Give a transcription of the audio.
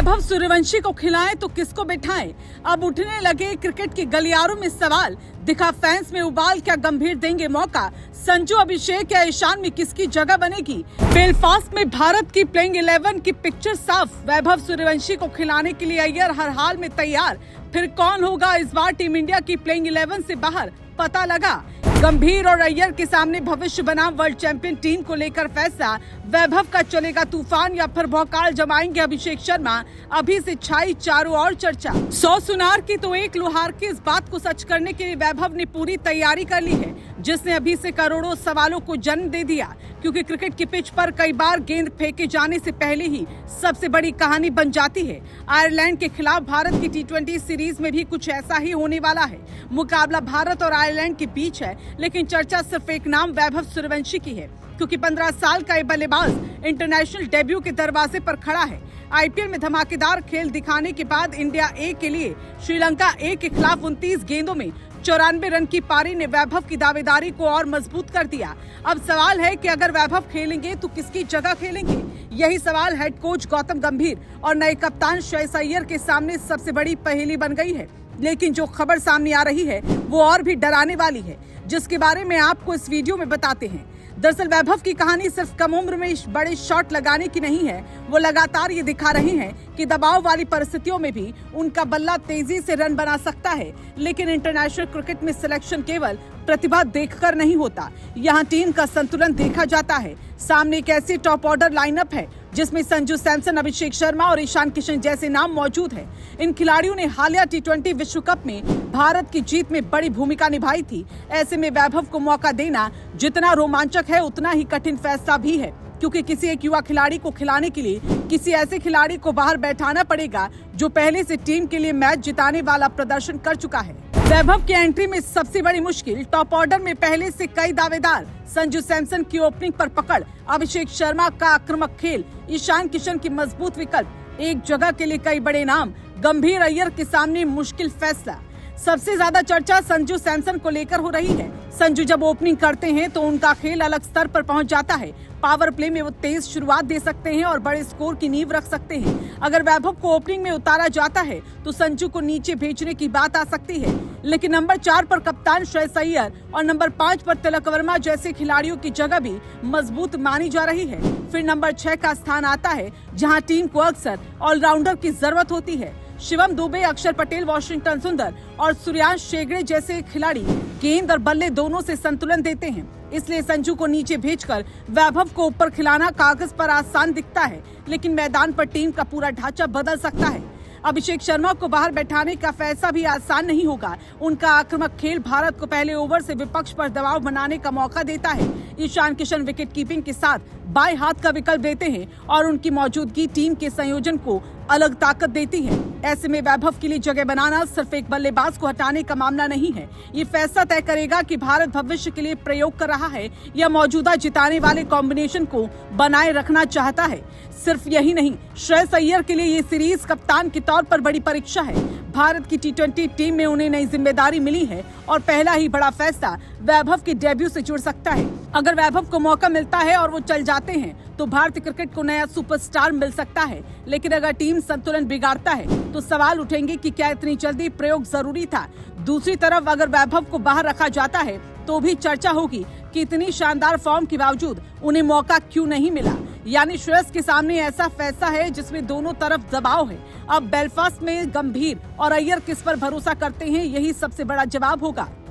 वैभव सूर्यवंशी को खिलाएं तो किसको बिठाएं? अब उठने लगे क्रिकेट के गलियारों में सवाल। दिखा फैंस में उबाल, क्या गंभीर देंगे मौका? संजू, अभिषेक या ईशान में किसकी जगह बनेगी? बेलफास्ट में भारत की प्लेइंग 11 की पिक्चर साफ। वैभव सूर्यवंशी को खिलाने के लिए अय्यर हर हाल में तैयार। फिर कौन होगा इस बार टीम इंडिया की प्लेइंग 11 से बाहर? पता लगा। गंभीर और अय्यर के सामने भविष्य बनाम वर्ल्ड चैंपियन टीम को लेकर फैसला। वैभव का चलेगा तूफान या फिर भौकाल जमाएंगे अभिषेक शर्मा? अभी से छाई चारों ओर चर्चा। 100 सुनार की तो एक लुहार की। इस बात को सच करने के लिए वैभव ने पूरी तैयारी कर ली है, जिसने अभी से करोड़ों सवालों को जन्म दे दिया। क्योंकि क्रिकेट की पिच पर कई बार गेंद फेंके जाने से पहले ही सबसे बड़ी कहानी बन जाती है। आयरलैंड के खिलाफ भारत की T20 सीरीज में भी कुछ ऐसा ही होने वाला है। मुकाबला भारत और आयरलैंड के बीच है, लेकिन चर्चा सिर्फ एक नाम वैभव सूर्यवंशी की है। क्योंकि 15 साल का ये बल्लेबाज इंटरनेशनल डेब्यू के दरवाजे पर खड़ा है। आईपीएल में धमाकेदार खेल दिखाने के बाद इंडिया ए के लिए श्रीलंका ए के खिलाफ 29 गेंदों में 94 रन की पारी ने वैभव की दावेदारी को और मजबूत कर दिया। अब सवाल है कि अगर वैभव खेलेंगे तो किसकी जगह खेलेंगे? यही सवाल हेड कोच गौतम गंभीर और नए कप्तान श्रेयस अय्यर के सामने सबसे बड़ी पहेली बन गई है। लेकिन जो खबर सामने आ रही है वो और भी डराने वाली है, जिसके बारे में आपको इस वीडियो में बताते हैं। दरअसल वैभव की कहानी सिर्फ कम उम्र में बड़े शॉट लगाने की नहीं है। वो लगातार ये दिखा रहे हैं कि दबाव वाली परिस्थितियों में भी उनका बल्ला तेजी से रन बना सकता है। लेकिन इंटरनेशनल क्रिकेट में सिलेक्शन केवल प्रतिभा देखकर नहीं होता, यहाँ टीम का संतुलन देखा जाता है। सामने एक ऐसी टॉप ऑर्डर लाइनअप है जिसमें संजू सैमसन, अभिषेक शर्मा और ईशान किशन जैसे नाम मौजूद हैं। इन खिलाड़ियों ने हालिया T20 विश्व कप में भारत की जीत में बड़ी भूमिका निभाई थी। ऐसे में वैभव को मौका देना जितना रोमांचक है उतना ही कठिन फैसला भी है, क्योंकि किसी एक युवा खिलाड़ी को खिलाने के लिए किसी ऐसे खिलाड़ी को बाहर बैठाना पड़ेगा जो पहले से टीम के लिए मैच जिताने वाला प्रदर्शन कर चुका है। वैभव की एंट्री में सबसे बड़ी मुश्किल, टॉप ऑर्डर में पहले से कई दावेदार। संजू सैमसन की ओपनिंग पर पकड़, अभिषेक शर्मा का आक्रामक खेल, ईशान किशन की मजबूत विकल्प, एक जगह के लिए कई बड़े नाम। गंभीर अय्यर के सामने मुश्किल फैसला। सबसे ज्यादा चर्चा संजू सैमसन को लेकर हो रही है। संजू जब ओपनिंग करते हैं तो उनका खेल अलग स्तर पर पहुंच जाता है। पावर प्ले में वो तेज शुरुआत दे सकते हैं और बड़े स्कोर की नींव रख सकते हैं। अगर वैभव को ओपनिंग में उतारा जाता है तो संजू को नीचे भेजने की बात आ सकती है। लेकिन नंबर 4 पर कप्तान श्रेयस अय्यर और नंबर 5 पर तिलक वर्मा जैसे खिलाड़ियों की जगह भी मजबूत मानी जा रही है। फिर नंबर 6 का स्थान आता है, जहाँ टीम को अक्सर ऑलराउंडर की जरूरत होती है। शिवम दुबे, अक्षर पटेल, वॉशिंगटन सुंदर और सूर्यांश शेगड़े जैसे खिलाड़ी गेंद और बल्ले दोनों से संतुलन देते हैं। इसलिए संजू को नीचे भेजकर वैभव को ऊपर खिलाना कागज पर आसान दिखता है, लेकिन मैदान पर टीम का पूरा ढांचा बदल सकता है। अभिषेक शर्मा को बाहर बैठाने का फैसला भी आसान नहीं होगा। उनका आक्रामक खेल भारत को पहले ओवर से विपक्ष पर दबाव बनाने का मौका देता है। ईशान किशन विकेट कीपिंग के साथ बाएं हाथ का विकल्प देते हैं और उनकी मौजूदगी टीम के संयोजन को अलग ताकत देती है। ऐसे में वैभव के लिए जगह बनाना सिर्फ एक बल्लेबाज को हटाने का मामला नहीं है। ये फैसला तय करेगा कि भारत भविष्य के लिए प्रयोग कर रहा है या मौजूदा जिताने वाले कॉम्बिनेशन को बनाए रखना चाहता है। सिर्फ यही नहीं, श्रेयस अय्यर के लिए ये सीरीज कप्तान के तौर पर बड़ी परीक्षा है। भारत की T20 टीम में उन्हें नई जिम्मेदारी मिली है और पहला ही बड़ा फैसला वैभव के डेब्यू से जुड़ सकता है। अगर वैभव को मौका मिलता है और वो चल जाते हैं तो भारतीय क्रिकेट को नया सुपरस्टार मिल सकता है। लेकिन अगर टीम संतुलन बिगाड़ता है तो सवाल उठेंगे कि क्या इतनी जल्दी प्रयोग जरूरी था। दूसरी तरफ अगर वैभव को बाहर रखा जाता है तो भी चर्चा होगी कि इतनी शानदार फॉर्म के बावजूद उन्हें मौका क्यों नहीं मिला। यानी श्रेयस के सामने ऐसा फैसला है जिसमें दोनों तरफ दबाव है। अब बेलफास्ट में गंभीर और अय्यर किस पर भरोसा करते हैं, यही सबसे बड़ा जवाब होगा।